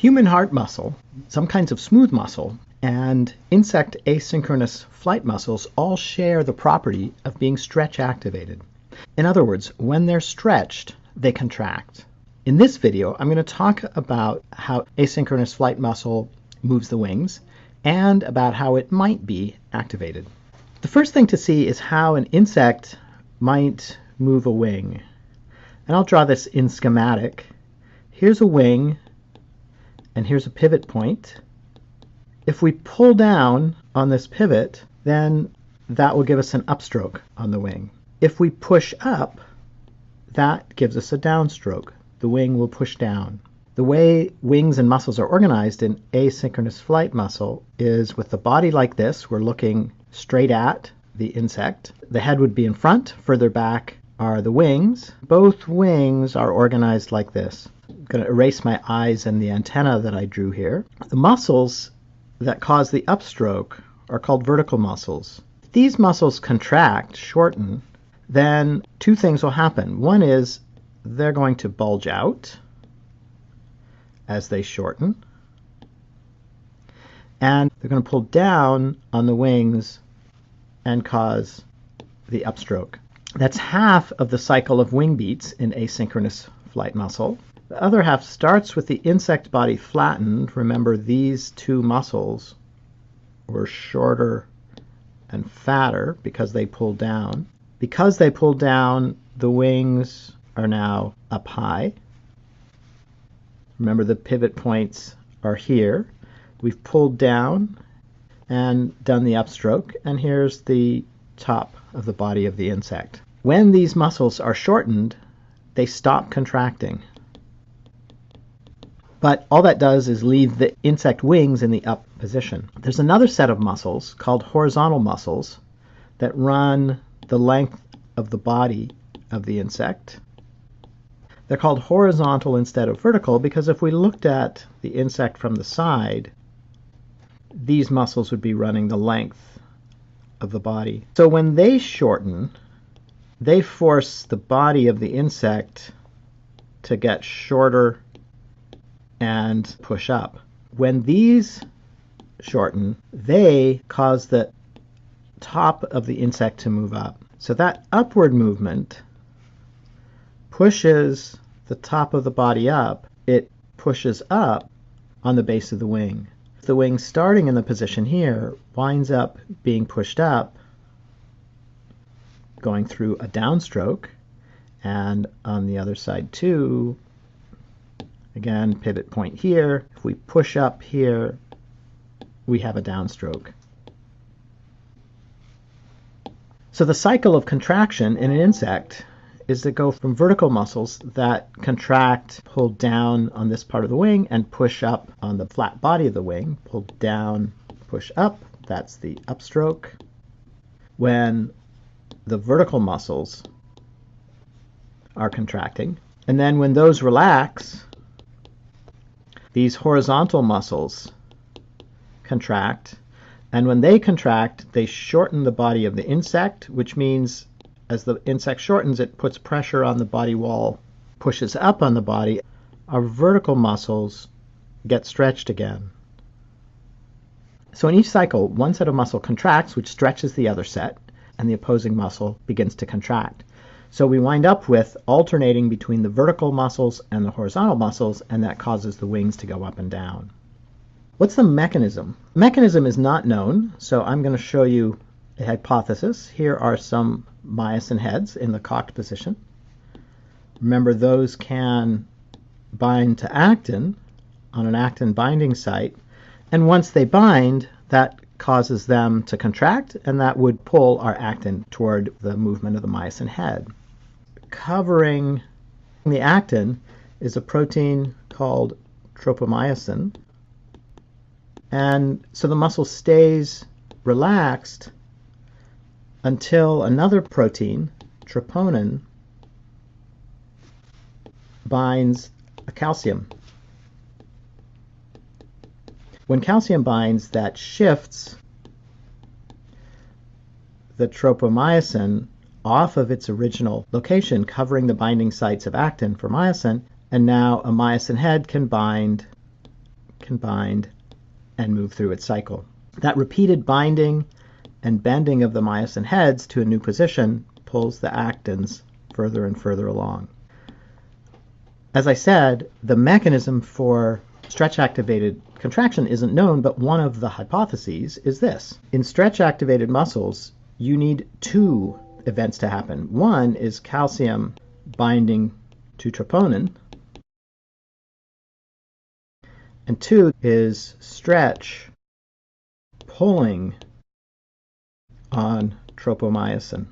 Human heart muscle, some kinds of smooth muscle, and insect asynchronous flight muscles all share the property of being stretch activated. In other words, when they're stretched, they contract. In this video, I'm going to talk about how asynchronous flight muscle moves the wings and about how it might be activated. The first thing to see is how an insect might move a wing. And I'll draw this in schematic. Here's a wing, and here's a pivot point. If we pull down on this pivot, then that will give us an upstroke on the wing. If we push up, that gives us a downstroke. The wing will push down. The way wings and muscles are organized in asynchronous flight muscle is with the body like this. We're looking straight at the insect. The head would be in front. Further back are the wings. Both wings are organized like this. I'm going to erase my eyes and the antenna that I drew here. The muscles that cause the upstroke are called vertical muscles. If these muscles contract, shorten, then two things will happen. One is they're going to bulge out as they shorten, and they're going to pull down on the wings and cause the upstroke. That's half of the cycle of wing beats in asynchronous flight muscle. The other half starts with the insect body flattened. Remember, these two muscles were shorter and fatter because they pulled down. Because they pulled down, the wings are now up high. Remember, the pivot points are here. We've pulled down and done the upstroke, and here's the top of the body of the insect. When these muscles are shortened, they stop contracting. But all that does is leave the insect wings in the up position. There's another set of muscles called horizontal muscles that run the length of the body of the insect. They're called horizontal instead of vertical because if we looked at the insect from the side, these muscles would be running the length of the body. So when they shorten, they force the body of the insect to get shorter and push up. When these shorten, they cause the top of the insect to move up. So that upward movement pushes the top of the body up. It pushes up on the base of the wing. The wing starting in the position here winds up being pushed up, going through a downstroke, and on the other side too, again, pivot point here. If we push up here, we have a downstroke. So the cycle of contraction in an insect is to go from vertical muscles that contract, pull down on this part of the wing, and push up on the flat body of the wing. Pull down, push up. That's the upstroke. When the vertical muscles are contracting, and then when those relax, these horizontal muscles contract, and when they contract, they shorten the body of the insect, which means as the insect shortens, it puts pressure on the body wall, pushes up on the body. Our vertical muscles get stretched again. So in each cycle, one set of muscle contracts, which stretches the other set, and the opposing muscle begins to contract. So we wind up with alternating between the vertical muscles and the horizontal muscles, and that causes the wings to go up and down. What's the mechanism? The mechanism is not known, so I'm going to show you a hypothesis. Here are some myosin heads in the cocked position. Remember, those can bind to actin on an actin binding site, and once they bind, that causes them to contract, and that would pull our actin toward the movement of the myosin head. Covering the actin is a protein called tropomyosin, and so the muscle stays relaxed until another protein, troponin, binds a calcium. When calcium binds, that shifts the tropomyosin off of its original location, covering the binding sites of actin for myosin, and now a myosin head can bind can bind and move through its cycle. That repeated binding and bending of the myosin heads to a new position pulls the actins further and further along. As I said, the mechanism for stretch-activated contraction isn't known, but one of the hypotheses is this. In stretch-activated muscles, you need two events to happen. One is calcium binding to troponin, and two is stretch pulling on tropomyosin.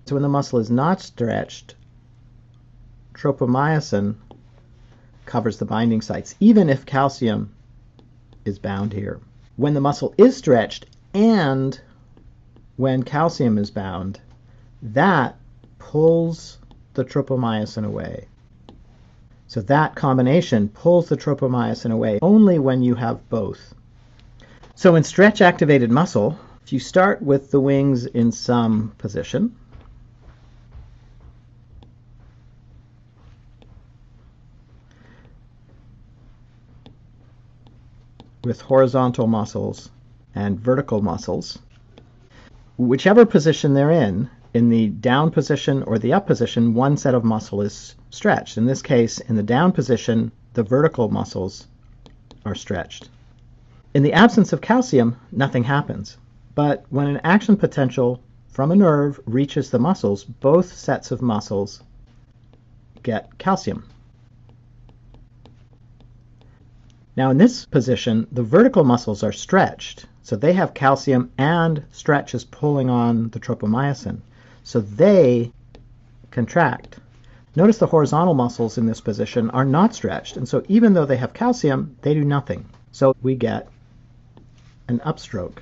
So when the muscle is not stretched, tropomyosin covers the binding sites, even if calcium is bound here. When the muscle is stretched and when calcium is bound, that pulls the tropomyosin away. So that combination pulls the tropomyosin away only when you have both. So in stretch-activated muscle, if you start with the wings in some position, with horizontal muscles and vertical muscles, whichever position they're in the down position or the up position, one set of muscle is stretched. In this case, in the down position, the vertical muscles are stretched. In the absence of calcium, nothing happens. But when an action potential from a nerve reaches the muscles, both sets of muscles get calcium. Now in this position, the vertical muscles are stretched, so they have calcium and stretch is pulling on the tropomyosin. So they contract. Notice the horizontal muscles in this position are not stretched, and so even though they have calcium, they do nothing. So we get an upstroke.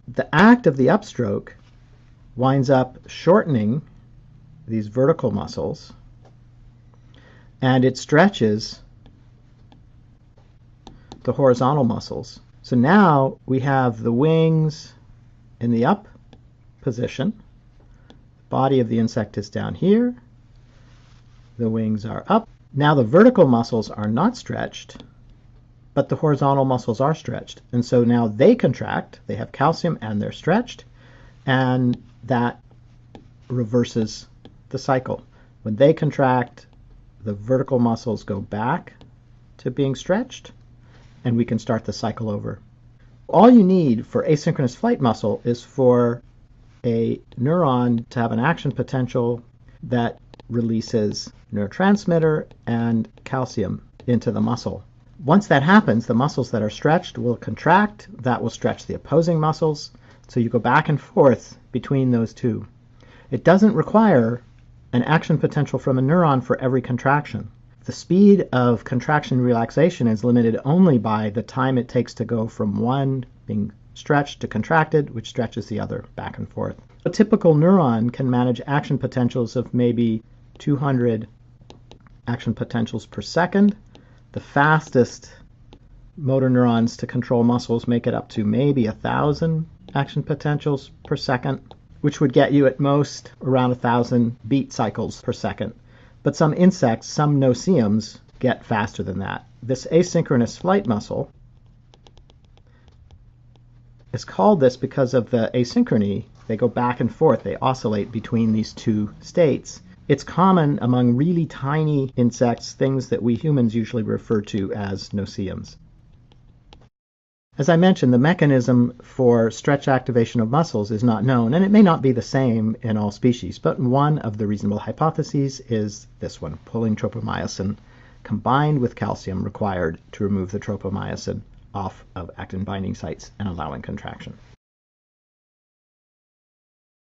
The act of the upstroke winds up shortening these vertical muscles, and it stretches the horizontal muscles. So now we have the wings in the up position. The body of the insect is down here. The wings are up. Now the vertical muscles are not stretched, but the horizontal muscles are stretched. And so now they contract. They have calcium and they're stretched, and that reverses the cycle. When they contract, the vertical muscles go back to being stretched, and we can start the cycle over. All you need for asynchronous flight muscle is for a neuron to have an action potential that releases neurotransmitter and calcium into the muscle. Once that happens, the muscles that are stretched will contract. That will stretch the opposing muscles. So you go back and forth between those two. It doesn't require an action potential from a neuron for every contraction. The speed of contraction and relaxation is limited only by the time it takes to go from one being stretched to contracted, which stretches the other back and forth. A typical neuron can manage action potentials of maybe 200 action potentials per second. The fastest motor neurons to control muscles make it up to maybe 1,000 action potentials per second, which would get you at most around 1,000 beat cycles per second. But some insects, some no-see-ums, get faster than that. This asynchronous flight muscle is called this because of the asynchrony. They go back and forth. They oscillate between these two states. It's common among really tiny insects, things that we humans usually refer to as no-see-ums. As I mentioned, the mechanism for stretch activation of muscles is not known, and it may not be the same in all species, but one of the reasonable hypotheses is this one, pulling tropomyosin combined with calcium required to remove the tropomyosin off of actin binding sites and allowing contraction.